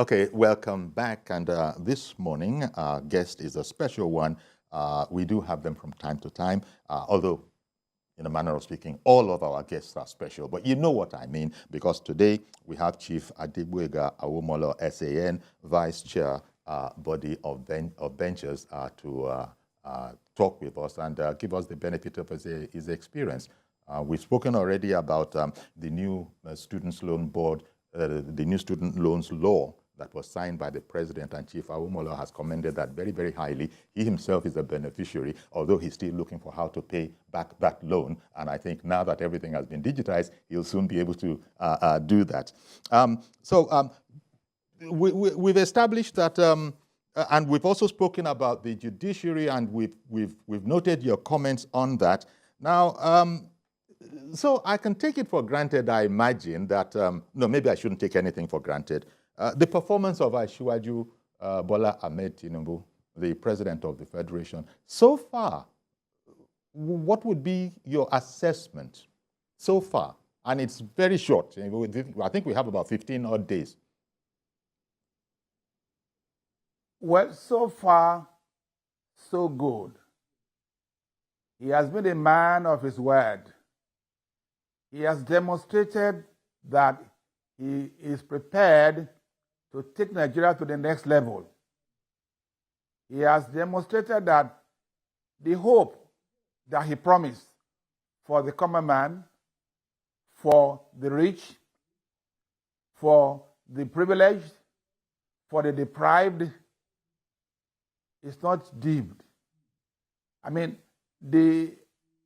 Okay, welcome back. And this morning, our guest is a special one. We do have them from time to time, although, in a manner of speaking, all of our guests are special. But you know what I mean, because today we have Chief Adegboyega Awomolo, SAN, Vice Chair, Body of Benchers, to talk with us and give us the benefit of his experience. We've spoken already about the new Students' Loan Board, the new student loans law that was signed by the president, and Chief Awomolo has commended that very, very highly. He himself is a beneficiary, although he's still looking for how to pay back that loan. And I think now that everything has been digitized, he'll soon be able to do that. We've established that, and we've also spoken about the judiciary, and we've noted your comments on that. Now, so I can take it for granted, I imagine, that, no, maybe I shouldn't take anything for granted. The performance of Asiwaju Bola Ahmed Tinubu, the president of the Federation, so far, what would be your assessment so far? And it's very short. I think we have about 15 odd days. Well, so far, so good. He has been a man of his word. He has demonstrated that he is prepared to take Nigeria to the next level. He has demonstrated that the hope that he promised for the common man, for the rich, for the privileged, for the deprived, is not dimmed. I mean, the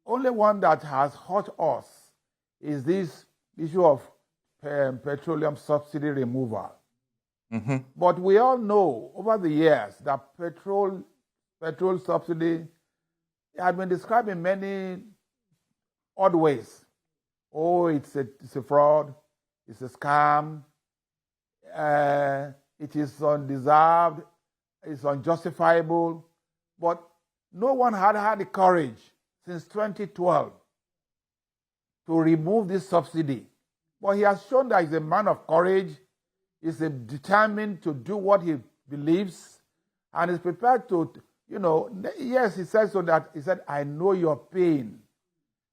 only one that has hurt us is this issue of petroleum subsidy removal. Mm-hmm. But we all know over the years that petrol subsidy has been described in many odd ways. Oh, it's a fraud, it's a scam, it is undeserved, it's unjustifiable. But no one had the courage since 2012 to remove this subsidy. But he has shown that he's a man of courage, he's determined to do what he believes, and is prepared to, yes, he said so that, he said, I know your pain.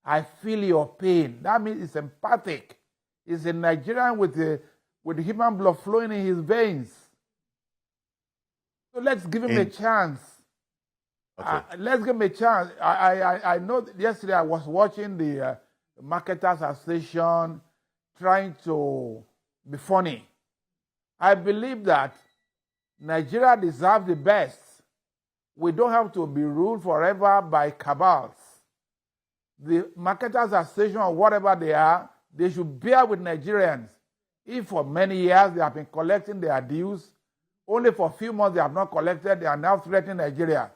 I feel your pain. That means he's empathic. He's a Nigerian with human blood flowing in his veins. So let's give him a chance. Okay. Let's give him a chance. I know yesterday I was watching the Marketers Association trying to be funny. I believe that Nigeria deserves the best. We don't have to be ruled forever by cabals. The Marketers Association or whatever they are, they should bear with Nigerians. If for many years they have been collecting their dues, only for a few months they have not collected, they are now threatening Nigeria.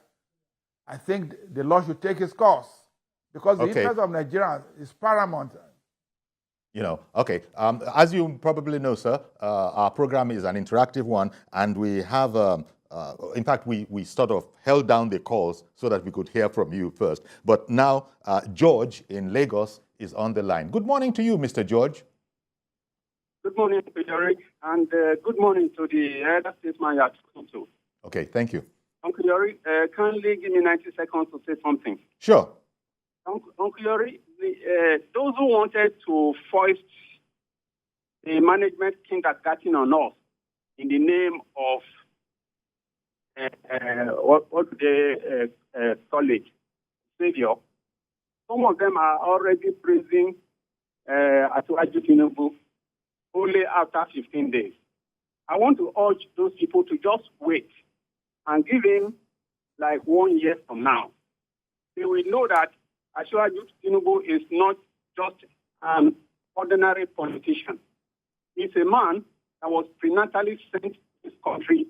I think the law should take its course because the interest of Nigerians is paramount. Okay. As you probably know, sir, our program is an interactive one, and we have, in fact, we sort of held down the calls so that we could hear from you first. But now, George in Lagos is on the line. Good morning to you, Mr. George. Good morning, Yori, and good morning to the elder statesman you are talking to. Okay, thank you. Uncle Yori, kindly give me 90 seconds to say something. Sure. Uncle Yori, those who wanted to foist the management kindergarten on us in the name of what they call it, savior, some of them are already praising Asiwaju Tinubu only after 15 days. I want to urge those people to just wait and give him like 1 year from now. They will know that Asiwaju Tinubu is not just an ordinary politician. He's a man that was prenatally sent to this country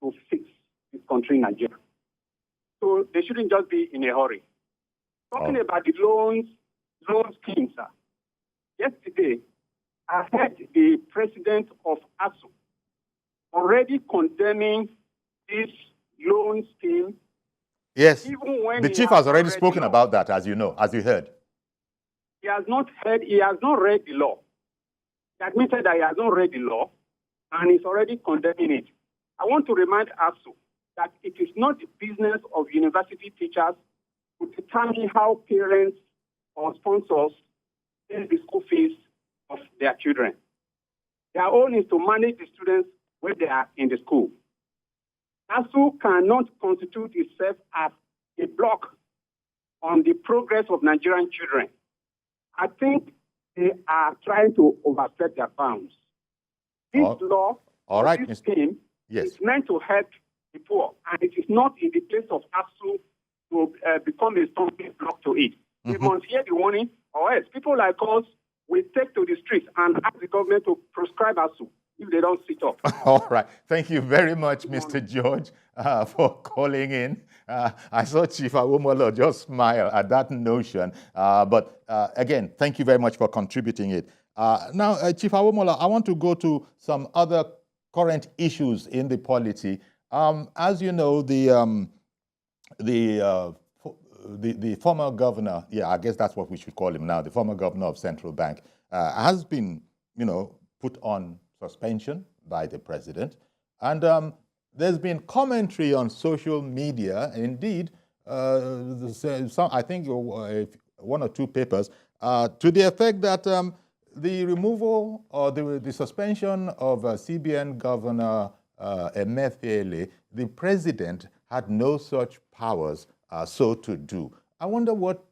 to fix this country, Nigeria. So they shouldn't just be in a hurry. Talking about the loan schemes, sir. Yesterday, I heard the president of ASU already condemning this loan scheme. Yes, the chief has already spoken about that, as you know, as you heard. He has not read the law. He admitted that he has not read the law. and is already condemning it. I want to remind ASU that it is not the business of university teachers to determine how parents or sponsors pay the school fees of their children. Their own is to manage the students when they are in the school. ASU cannot constitute itself as a block on the progress of Nigerian children. I think they are trying to overstep their bounds. This law, all right, this scheme, is meant to help the poor, and it is not in the place of ASU to become a stumbling block to it. We must hear the warning, or else people like us will take to the streets and ask the government to proscribe ASU if they don't sit up. All right. Thank you very much, Mr. George, for calling in. I saw Chief Awomolo just smile at that notion. But again, thank you very much for contributing it. Now, Chief Awomolo, I want to go to some other current issues in the polity. As you know, the former governor, I guess that's what we should call him now, the former governor of Central Bank, has been, put on suspension by the president. And there's been commentary on social media, indeed, I think one or two papers, to the effect that the removal or the suspension of CBN Governor Emefiele, the president had no such powers so to do. I wonder what,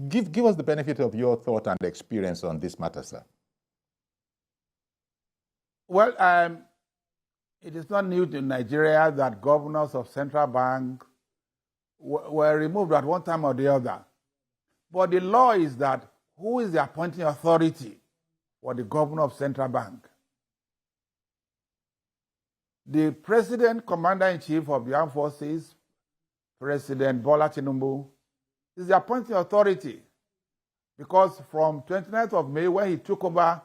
give us the benefit of your thought and experience on this matter, sir. Well, it is not new to Nigeria that governors of central bank were removed at one time or the other. But the law is that who is the appointing authority for the governor of central bank? The president, commander-in-chief of the armed forces, President Bola Tinubu, is the appointing authority, because from 29th of May, when he took over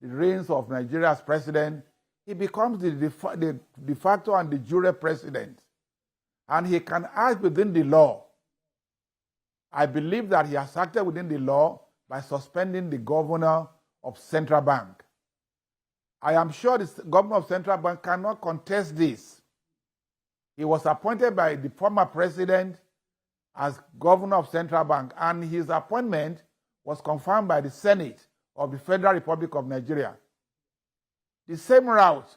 the reins of Nigeria's president, he becomes the de facto and de jure president, and he can act within the law. I believe that he has acted within the law by suspending the governor of central bank. I am sure the governor of central bank cannot contest this. He was appointed by the former president as governor of central bank, and his appointment was confirmed by the Senate of the Federal Republic of Nigeria. The same route,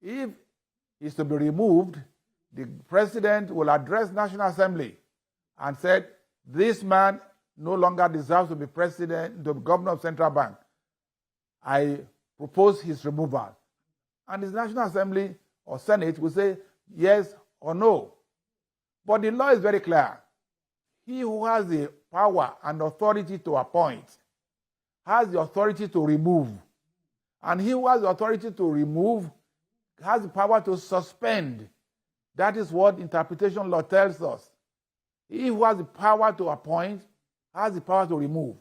if he is to be removed, the president will address National Assembly and said, this man no longer deserves to be president, the governor of central bank. I propose his removal. And the National Assembly or Senate will say yes or no. But the law is very clear. He who has the power and authority to appoint has the authority to remove. And he who has the authority to remove has the power to suspend. That is what interpretation law tells us. He who has the power to appoint has the power to remove.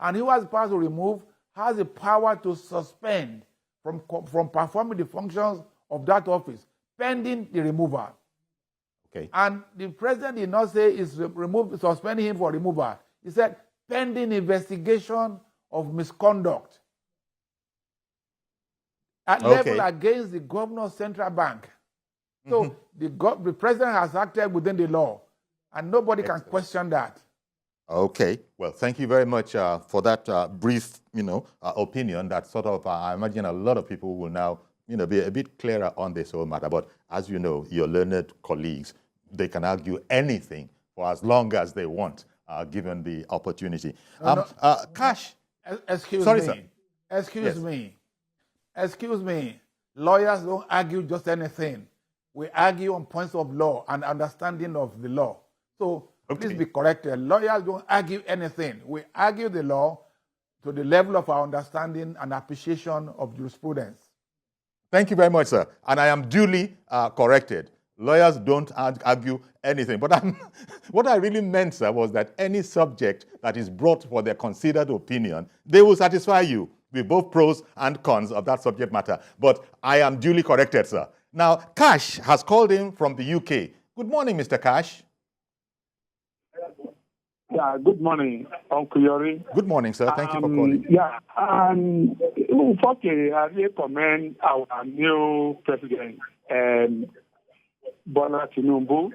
And he who has the power to remove has the power to suspend from performing the functions of that office, pending the removal. Okay. And the president did not say suspending him for removal. He said pending investigation of misconduct at level against the governor of central bank. So the president has acted within the law, and nobody can question that. Okay. Well, thank you very much for that brief, opinion. That sort of, I imagine a lot of people will now, be a bit clearer on this whole matter. But as you know, your learned colleagues, they can argue anything for as long as they want, given the opportunity. Cash. Excuse Sorry, me. sir. Excuse me. Lawyers don't argue just anything. We argue on points of law and understanding of the law. So please be corrected. Lawyers don't argue anything. We argue the law to the level of our understanding and appreciation of jurisprudence. Thank you very much, sir. And I am duly corrected. Lawyers don't argue anything. But what I really meant, sir, was that any subject that is brought for their considered opinion, they will satisfy you with both pros and cons of that subject matter. But I am duly corrected, sir. Now, Cash has called in from the UK. Good morning, Mr. Cash. Yeah, good morning, Uncle Yori. Good morning, sir. Thank you for calling. Yeah, Firstly, I really commend our new president, Bola Tinubu,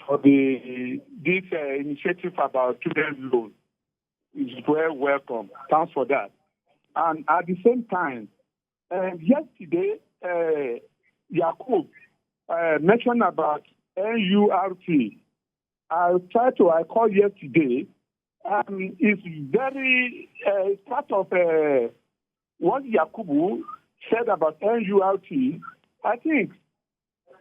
for this initiative about student loan. It's very welcome. Thanks for that. And at the same time, yesterday, Yakub mentioned about NURT. I called yesterday. It's very part of what Yakubu said about NURT. I think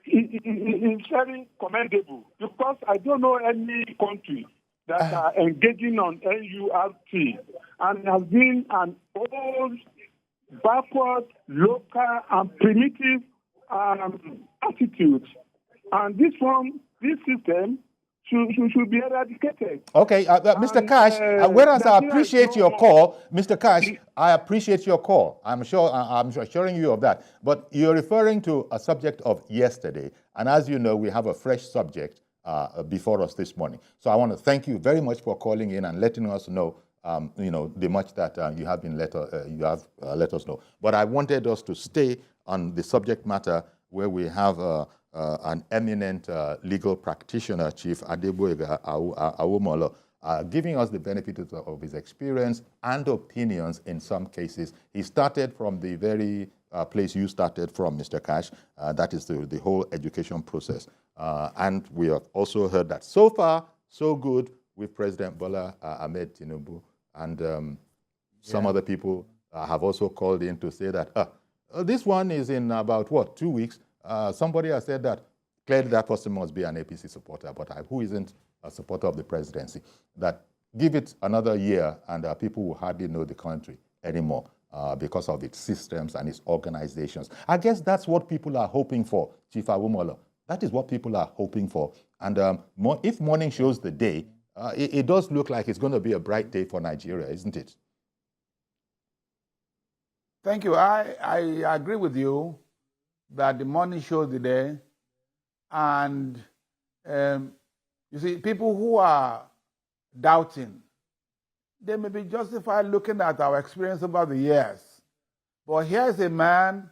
it's very commendable because I don't know any country that are engaging on NURT and has been an old, backward, local, and primitive attitude. And this system should be eradicated. Okay, Mr. Cash, whereas I appreciate your call, Mr. Cash, I appreciate your call. I'm assuring you of that. But you're referring to a subject of yesterday. And as you know, we have a fresh subject before us this morning. So I want to thank you very much for calling in and letting us know, the much that you have let us know. But I wanted us to stay on the subject matter where we have an eminent legal practitioner, Chief Adeboyega Awomolo, giving us the benefit of his experience and opinions in some cases. He started from the very place you started from, Mr. Cash, that is the whole education process. And we have also heard that so far, so good with President Bola Ahmed Tinubu. And some other people have also called in to say that this one is in about, 2 weeks. Somebody has said that clearly that person must be an APC supporter, but who isn't a supporter of the presidency? That give it another year and people will hardly know the country anymore because of its systems and its organizations. I guess that's what people are hoping for, Chief Awomolo. That is what people are hoping for. And if morning shows the day, it does look like it's going to be a bright day for Nigeria, isn't it? Thank you. I agree with you that the money shows the day. And you see, people who are doubting, they may be justified looking at our experience over the years. But here's a man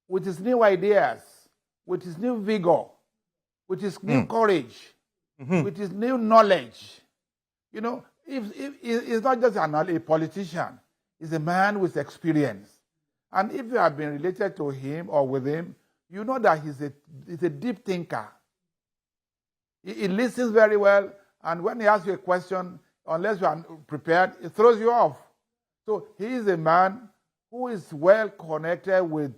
with his new ideas, with his new vigor, with his new courage, with his new knowledge. You know, if he's not just a politician, he's a man with experience. And if you have been related to him or with him, you know that he's a deep thinker. He listens very well, and when he asks you a question, unless you are prepared, it throws you off. So he is a man who is well connected with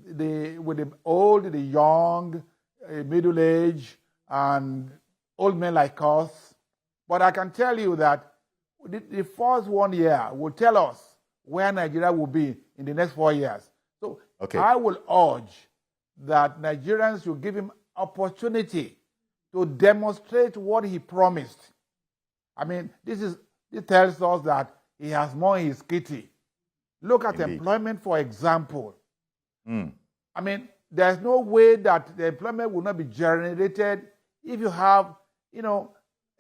the old, the young, middle-aged, and old men like us. But I can tell you that the first 1 year will tell us where Nigeria will be in the next 4 years. So I will urge that Nigerians should give him opportunity to demonstrate what he promised. I mean, this tells us that he has more in his kitty. Look at employment, for example. I mean, there's no way that the employment will not be generated if you have,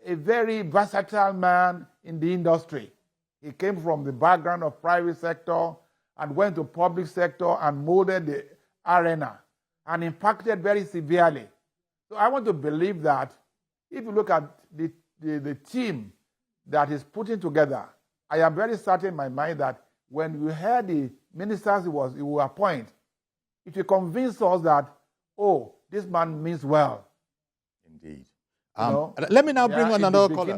a very versatile man in the industry. He came from the background of private sector and went to public sector and molded the arena and impacted very severely. So I want to believe that if you look at the team that is putting together, I am very certain in my mind that when we heard the ministers he will appoint, it will convince us that, this man means well. Indeed. Let me now bring on another caller.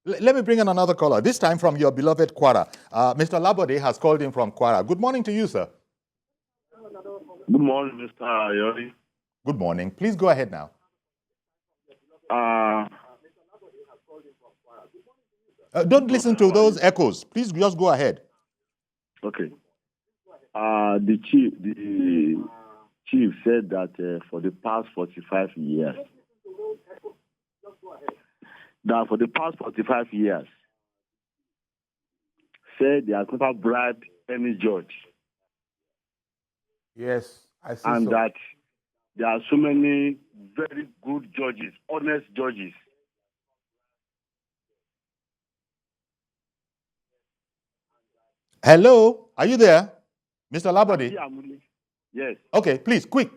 Let me bring in another caller, this time from your beloved Kwara. Mr. Labode has called in from Kwara. Good morning to you, sir. Good morning, Mr. Ayori. Good morning. Please go ahead now. Don't listen to those echoes. Please just go ahead. Okay. The chief said that for the past 45 years, said they have never bribed any judge. Yes, I see. And so. that there are so many very good judges, honest judges. Hello, are you there? Mr. Labode? Yes. Okay, please, quick.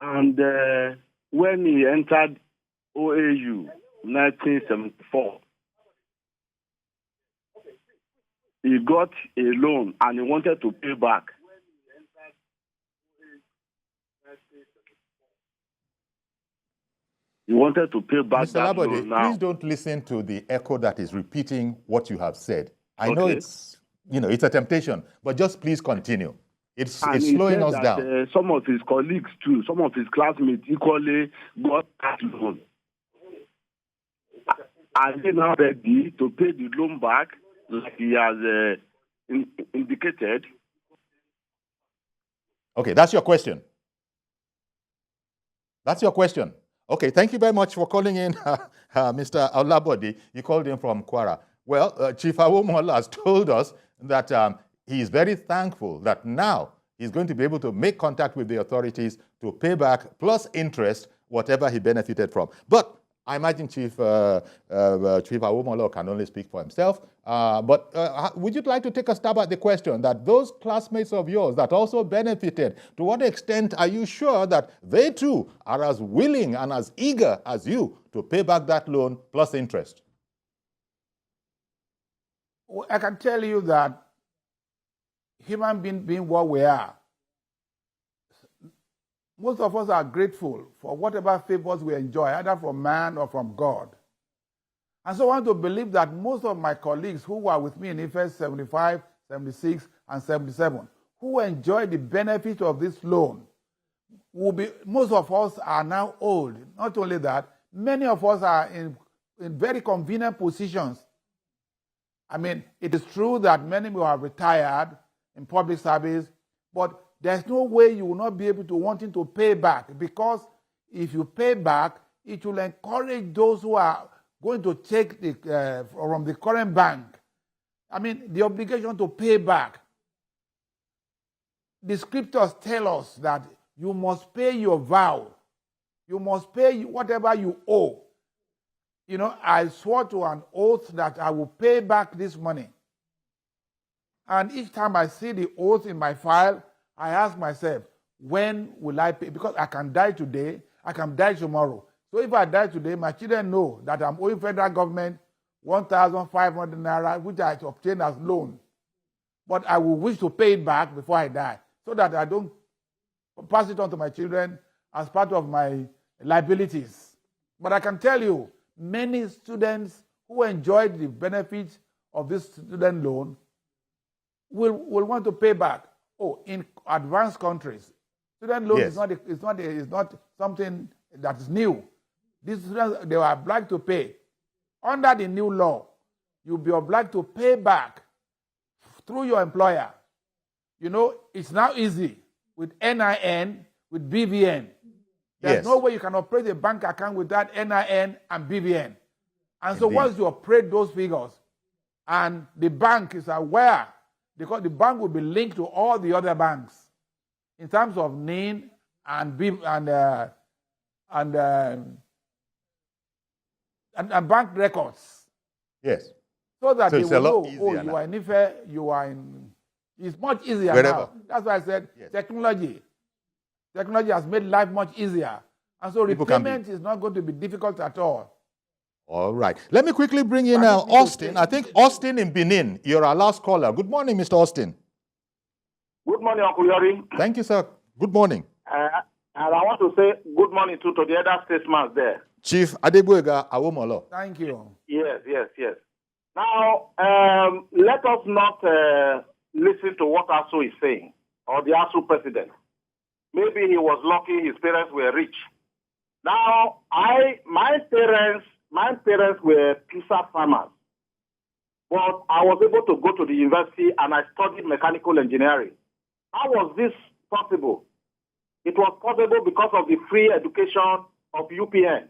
And when he entered OAU 1974, he got a loan and he wanted to pay back. He wanted to pay back Mr. that Labode, loan now. please don't listen to the echo that is repeating what you have said. I know it's a temptation, but just please continue. It's slowing us down. Some of his colleagues too, some of his classmates equally got that loan. Are they now ready to pay the loan back like he has indicated? Okay, that's your question. That's your question. Okay, thank you very much for calling in, Mr. Olabode. You called in from Kwara. Well, Chief Awomola has told us that he is very thankful that now he's going to be able to make contact with the authorities to pay back plus interest whatever he benefited from. But I imagine Chief Awomola can only speak for himself. But would you like to take a stab at the question that those classmates of yours that also benefited, to what extent are you sure that they too are as willing and as eager as you to pay back that loan plus interest? Well, I can tell you that human being what we are, most of us are grateful for whatever favors we enjoy, either from man or from God. And so I want to believe that most of my colleagues who were with me in FS 75, 76, and 77, who enjoyed the benefit of this loan, most of us are now old. Not only that, many of us are in very convenient positions. I mean, it is true that many will have retired in public service, but there's no way you will not be able to wanting to pay back, because if you pay back, it will encourage those who are going to take from the current bank. I mean, the obligation to pay back. The scriptures tell us that you must pay your vow. You must pay whatever you owe. You know, I swore to an oath that I will pay back this money. And each time I see the oath in my file, I ask myself, when will I pay? Because I can die today, I can die tomorrow. So if I die today, my children know that I'm owing federal government 1,500 naira, which I obtained as loan. But I will wish to pay it back before I die, so that I don't pass it on to my children as part of my liabilities. But I can tell you, many students who enjoyed the benefits of this student loan will want to pay back. Oh, in advanced countries, student loan is not something that is new. These students, they are obliged to pay. Under the new law, you'll be obliged to pay back through your employer. You know, it's now easy with NIN, with BVN. There's no way you can operate a bank account without NIN and BVN. And so once you operate those figures, and the bank is aware, because the bank will be linked to all the other banks in terms of NIN and bank records. Yes. So that they will know, you are in Ife, you are in. It's much easier now. That's why I said technology. Technology has made life much easier. And so repayment is not going to be difficult at all. All right. Let me quickly bring in Austin. I think Austin in Benin, you're our last caller. Good morning, Mr. Austin. Good morning, Uncle Yori. Thank you, sir. Good morning. And I want to say good morning to the other statesmen there. Chief Adegboyega Awomolo. Thank you. Yes. Now, let us not listen to what ASU is saying, or the ASU president. Maybe he was lucky his parents were rich. Now, my parents were pizza farmers. But I was able to go to the university and I studied mechanical engineering. How was this possible? It was possible because of the free education of UPN.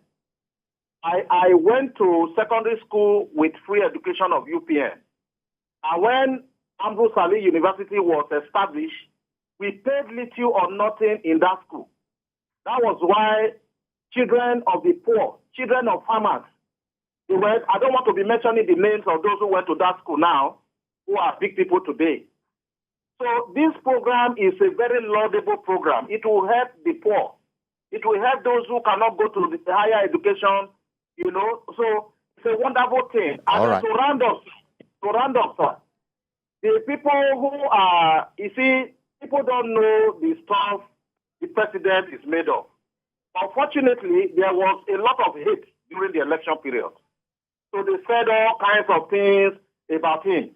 I went to secondary school with free education of UPN. And when Ambrose Ali University was established, we paid little or nothing in that school. That was why children of the poor, children of farmers, I don't want to be mentioning the names of those who went to that school now, who are big people today. So this program is a very laudable program. It will help the poor. It will help those who cannot go to the higher education, you know. So it's a wonderful thing. All And right. to round up, sir, the people who are, you see, people don't know the stuff the president is made of. Unfortunately, there was a lot of hate during the election period. So they said all kinds of things about him.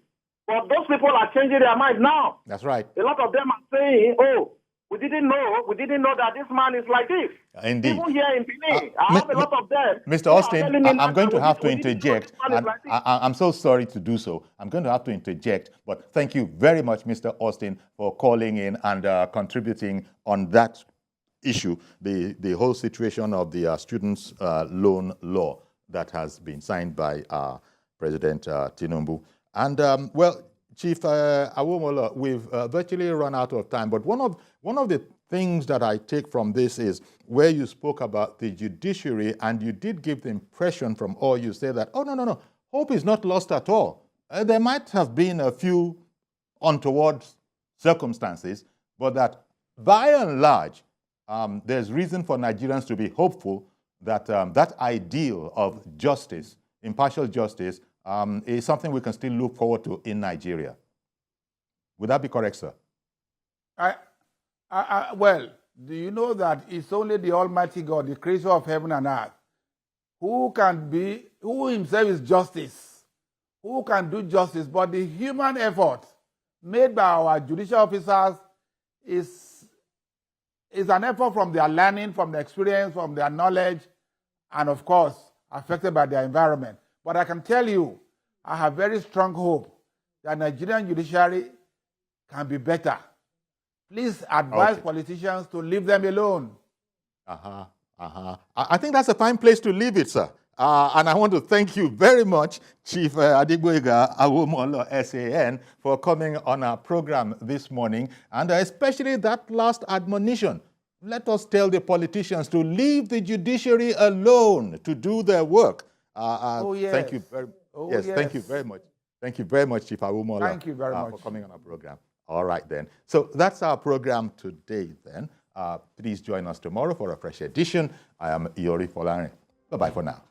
But those people are changing their minds now. That's right. A lot of them are saying, oh, we didn't know that this man is like this. Indeed. Even here in Benin, I have a lot of them. Mr. who are Austin, telling me I'm now going to that have to we didn't know interject. this man is And like this. I'm so sorry to do so. I'm going to have to interject. But thank you very much, Mr. Austin, for calling in and contributing on that issue, the whole situation of the students' loan law that has been signed by President Tinubu. And, well, Chief Awomola, we've virtually run out of time. But one of the things that I take from this is where you spoke about the judiciary, and you did give the impression from all you say that, oh, no, hope is not lost at all. There might have been a few untoward circumstances, but that by and large, there's reason for Nigerians to be hopeful that that ideal of justice, impartial justice, is something we can still look forward to in Nigeria. Would that be correct, sir? Well, do you know that it's only the Almighty God, the creator of heaven and earth, who himself is justice, who can do justice, but the human effort made by our judicial officers is an effort from their learning, from their experience, from their knowledge, and of course, affected by their environment. But I can tell you, I have very strong hope that Nigerian judiciary can be better. Please advise politicians to leave them alone. I think that's a fine place to leave it, sir. And I want to thank you very much, Chief Adigboyega Awomolo, SAN, for coming on our program this morning, and especially that last admonition. Let us tell the politicians to leave the judiciary alone to do their work. Yes. Thank you very yes. Thank you very much. Thank you very much, Chief Awomolo. Thank you very much for coming on our program. All right, then. So that's our program today, then. Please join us tomorrow for a fresh edition. I am Iori Folare. Bye-bye for now.